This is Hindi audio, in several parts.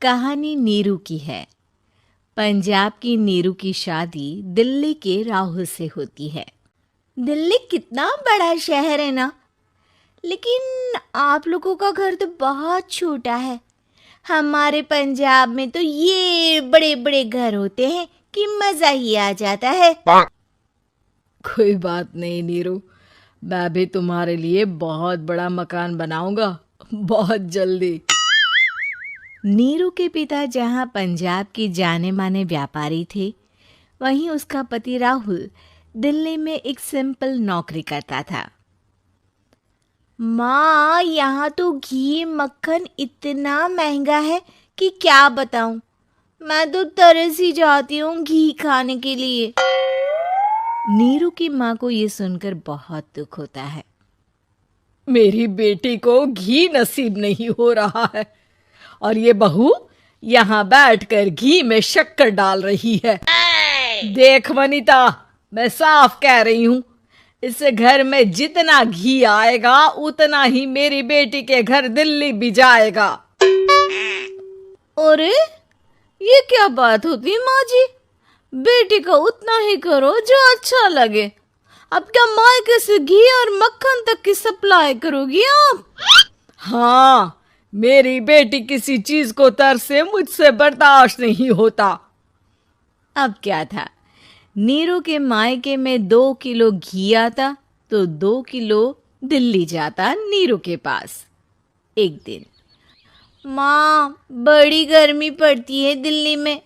कहानी नीरू की है। पंजाब की नीरू की शादी दिल्ली के राहुल से होती है। दिल्ली कितना बड़ा शहर है ना, लेकिन आप लोगों का घर तो बहुत छोटा है। हमारे पंजाब में तो ये बड़े बड़े घर होते हैं कि मज़ा ही आ जाता है। कोई बात नहीं नीरू, मैं भी तुम्हारे लिए बहुत बड़ा मकान बनाऊंगा बहुत जल्दी। नीरू के पिता जहाँ पंजाब के जाने माने व्यापारी थे, वहीं उसका पति राहुल दिल्ली में एक सिंपल नौकरी करता था। माँ, यहाँ तो घी मक्खन इतना महंगा है कि क्या बताऊं। मैं तो तरस ही जाती हूँ घी खाने के लिए। नीरू की माँ को ये सुनकर बहुत दुख होता है। मेरी बेटी को घी नसीब नहीं हो रहा है और ये बहू यहाँ बैठकर घी में शक्कर डाल रही है। देख वनिता, मैं साफ कह रही हूँ, इस घर में जितना घी आएगा उतना ही मेरी बेटी के घर दिल्ली भी जाएगा। अरे, ये क्या बात होती माँ जी? बेटी का उतना ही करो जो अच्छा लगे। अब क्या मायके से घी और मक्खन तक की सप्लाई करोगी आप? हाँ, मेरी बेटी किसी चीज को तरसे मुझसे बर्दाश्त नहीं होता। अब क्या था, नीरू के मायके में 2 किलो घी आता तो 2 किलो दिल्ली जाता नीरू के पास। एक दिन, माँ, बड़ी गर्मी पड़ती है दिल्ली में।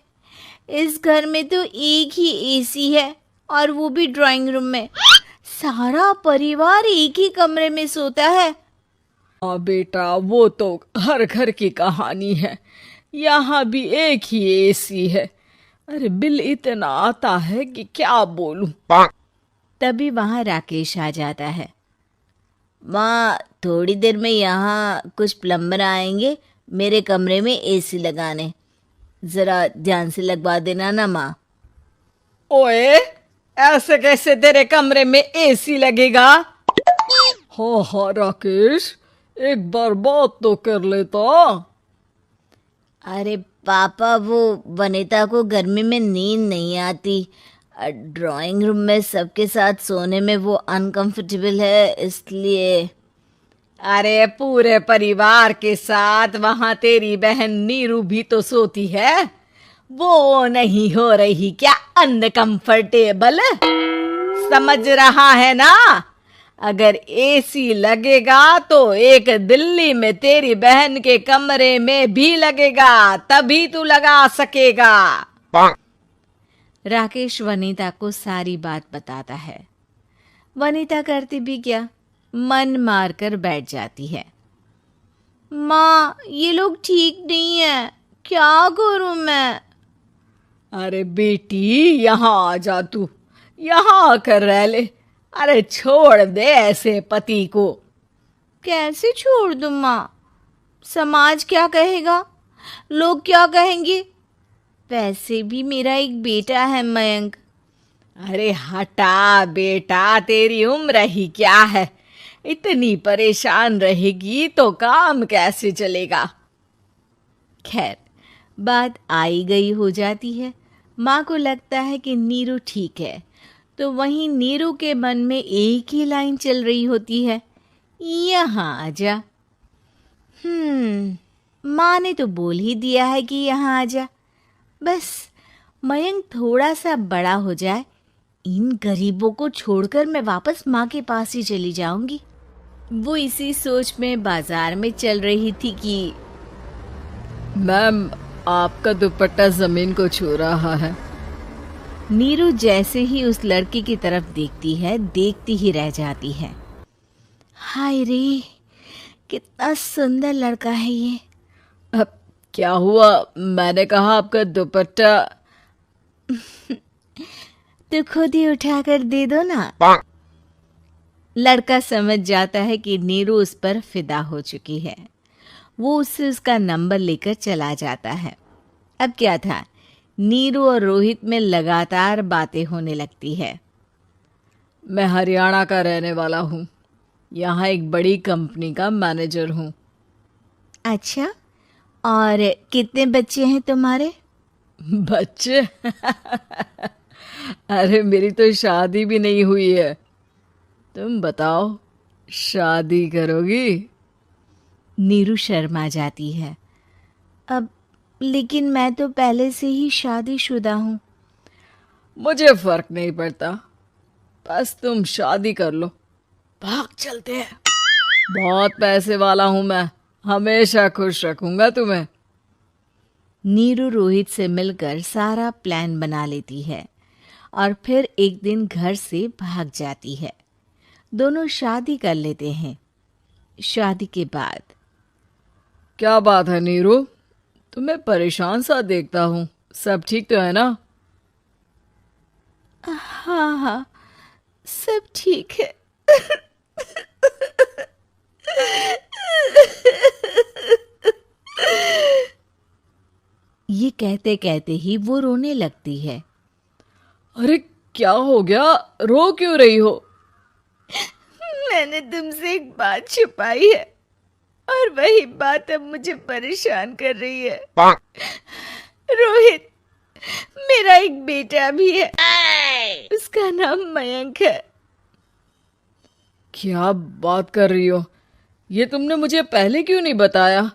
इस घर में तो एक ही एसी है और वो भी ड्राइंग रूम में। सारा परिवार एक ही कमरे में सोता है। हाँ बेटा, वो तो हर घर की कहानी है। यहाँ भी एक ही एसी है। अरे बिल इतना आता है कि क्या बोलूं। तभी वहाँ राकेश आ जाता है। माँ, थोड़ी देर में यहाँ कुछ प्लम्बर आएंगे मेरे कमरे में एसी लगाने। जरा ध्यान से लगवा देना ना माँ। ओए, ऐसे कैसे तेरे कमरे में एसी लगेगा? हाँ हाँ राकेश, एक बार बात तो कर लेता। अरे पापा, वो वनिता को गर्मी में नींद नहीं आती। ड्राइंग रूम में सबके साथ सोने में वो अनकंफर्टेबल है, इसलिए। अरे पूरे परिवार के साथ वहां तेरी बहन नीरू भी तो सोती है। वो नहीं हो रही क्या अनकंफर्टेबल? समझ रहा है ना? अगर एसी लगेगा तो एक दिल्ली में तेरी बहन के कमरे में भी लगेगा, तभी तू लगा सकेगा। राकेश वनिता को सारी बात बताता है। वनिता करती भी क्या, मन मारकर बैठ जाती है। माँ, ये लोग ठीक नहीं है, क्या करूं मैं? अरे बेटी, यहाँ आ जा, तू यहाँ आकर रह ले। अरे छोड़ दे ऐसे पति को। कैसे छोड़ दूं माँ? समाज क्या कहेगा, लोग क्या कहेंगे? वैसे भी मेरा एक बेटा है मयंक। अरे हटा बेटा, तेरी उम्र ही क्या है? इतनी परेशान रहेगी तो काम कैसे चलेगा? खैर, बात आई गई हो जाती है। माँ को लगता है कि नीरू ठीक है, तो वहीं नीरू के मन में एक ही लाइन चल रही होती है, यहाँ आ जा। माँ ने तो बोल ही दिया है कि यहाँ आ जा। बस मयंक थोड़ा सा बड़ा हो जाए, इन गरीबों को छोड़कर मैं वापस माँ के पास ही चली जाऊंगी। वो इसी सोच में बाजार में चल रही थी कि मैम, आपका दुपट्टा जमीन को छू रहा है। नीरू जैसे ही उस लड़की की तरफ देखती है, देखती ही रह जाती है। हाय रे, कितना सुंदर लड़का है ये। अब क्या हुआ? मैंने कहा आपका दुपट्टा। तो खुद ही उठाकर दे दो ना। लड़का समझ जाता है कि नीरू उस पर फिदा हो चुकी है। वो उससे उसका नंबर लेकर चला जाता है। अब क्या था, नीरू और रोहित में लगातार बातें होने लगती है। मैं हरियाणा का रहने वाला हूँ, यहाँ एक बड़ी कंपनी का मैनेजर हूँ। अच्छा, और कितने बच्चे हैं तुम्हारे? बच्चे? अरे मेरी तो शादी भी नहीं हुई है। तुम बताओ, शादी करोगी? नीरू शर्मा जाती है। अब लेकिन मैं तो पहले से ही शादीशुदा हूँ। मुझे फर्क नहीं पड़ता, बस तुम शादी कर लो, भाग चलते हैं। बहुत पैसे वाला हूं मैं, हमेशा खुश रखूंगा तुम्हें। नीरू रोहित से मिलकर सारा प्लान बना लेती है और फिर एक दिन घर से भाग जाती है। दोनों शादी कर लेते हैं। शादी के बाद क्या बात है नीरू, तुम्हें परेशान सा देखता हूँ, सब ठीक तो है ना? हाँ हाँ, सब ठीक है। ये कहते कहते ही वो रोने लगती है। अरे क्या हो गया, रो क्यों रही हो? मैंने तुमसे एक बात छुपाई है और वही बात अब मुझे परेशान कर रही है। रोहित, मेरा एक बेटा भी है, उसका नाम मयंक है। क्या बात कर रही हो, ये तुमने मुझे पहले क्यों नहीं बताया?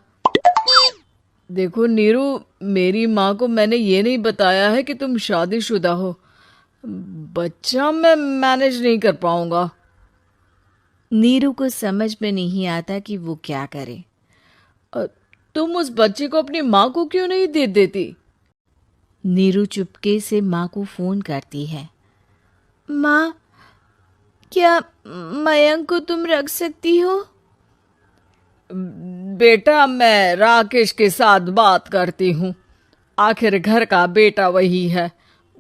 देखो नीरू, मेरी माँ को मैंने ये नहीं बताया है कि तुम शादीशुदा हो। बच्चा मैं मैनेज नहीं कर पाऊंगा। नीरू को समझ में नहीं आता कि वो क्या करे। तुम उस बच्चे को अपनी माँ को क्यों नहीं दे देती? नीरू चुपके से माँ को फोन करती है। माँ, क्या मयंक को तुम रख सकती हो? बेटा, मैं राकेश के साथ बात करती हूँ, आखिर घर का बेटा वही है,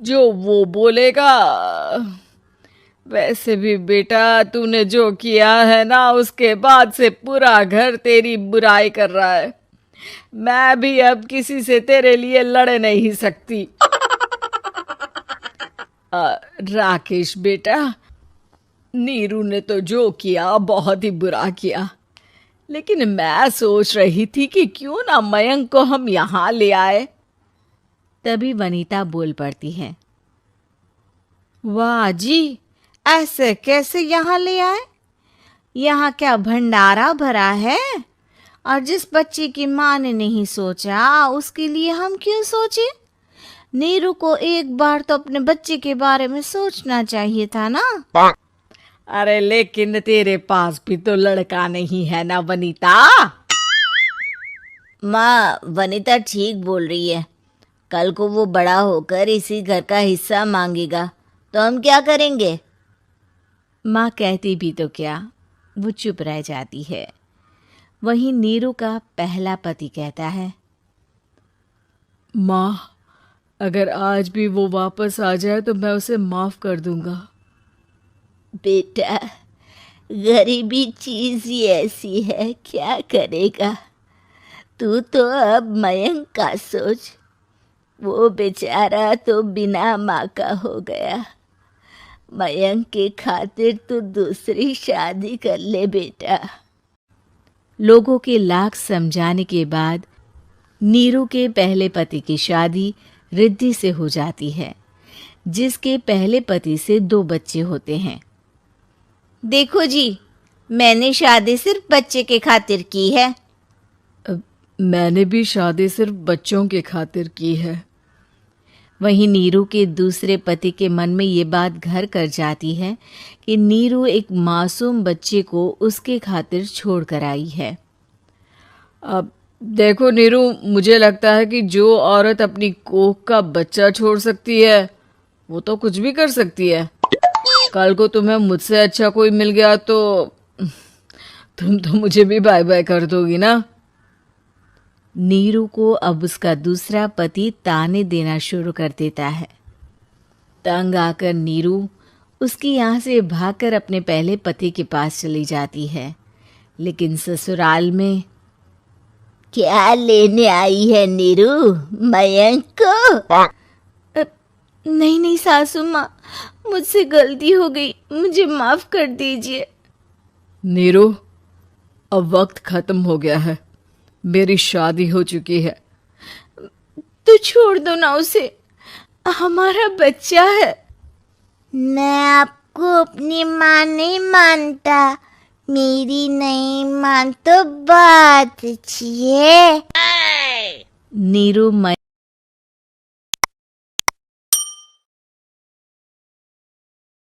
जो वो बोलेगा। वैसे भी बेटा, तूने जो किया है ना, उसके बाद से पूरा घर तेरी बुराई कर रहा है। मैं भी अब किसी से तेरे लिए लड़ नहीं सकती। राकेश बेटा, नीरू ने तो जो किया बहुत ही बुरा किया, लेकिन मैं सोच रही थी कि क्यों ना मयंक को हम यहाँ ले आए। तभी वनीता बोल पड़ती है। वाह जी, ऐसे कैसे यहाँ ले आए? यहाँ क्या भंडारा भरा है? और जिस बच्चे की माँ ने नहीं सोचा, उसके लिए हम क्यों सोचे? नीरू को एक बार तो अपने बच्चे के बारे में सोचना चाहिए था ना। अरे लेकिन तेरे पास भी तो लड़का नहीं है ना वनीता। माँ, वनीता ठीक बोल रही है। कल को वो बड़ा होकर इसी घर का हिस्सा मांगेगा तो हम क्या करेंगे? माँ कहती भी तो क्या, वो चुप रह जाती है। वहीं नीरू का पहला पति कहता है। माँ, अगर आज भी वो वापस आ जाए तो मैं उसे माफ कर दूंगा। बेटा, गरीबी चीज ही ऐसी है, क्या करेगा? तू तो अब मयंक का सोच। वो बेचारा तो बिना माँ का हो गया। मयंक के खातिर तू दूसरी शादी कर ले बेटा। लोगों के लाख समझाने के बाद नीरू के पहले पति की शादी रिद्धि से हो जाती है, जिसके पहले पति से 2 बच्चे होते हैं। देखो जी, मैंने शादी सिर्फ बच्चे के खातिर की है। मैंने भी शादी सिर्फ बच्चों के खातिर की है। वहीं नीरू के दूसरे पति के मन में ये बात घर कर जाती है कि नीरू एक मासूम बच्चे को उसके खातिर छोड़ कर आई है। अब देखो नीरू, मुझे लगता है कि जो औरत अपनी कोख का बच्चा छोड़ सकती है, वो तो कुछ भी कर सकती है। कल को तुम्हें मुझसे अच्छा कोई मिल गया तो तुम तो मुझे भी बाय बाय कर दोगी ना। नीरू को अब उसका दूसरा पति ताने देना शुरू कर देता है। तंग आकर नीरू उसकी यहाँ से भागकर अपने पहले पति के पास चली जाती है, लेकिन ससुराल में क्या लेने आई है नीरू, मयंक को? नहीं नहीं सासू माँ, मुझसे गलती हो गई, मुझे माफ कर दीजिए। नीरू, अब वक्त खत्म हो गया है, मेरी शादी हो चुकी है। तो छोड़ दो ना उसे, हमारा बच्चा है। मैं आपको अपनी माँ नहीं मानता, मेरी नई माँ तो बहुत अच्छी है। नीरू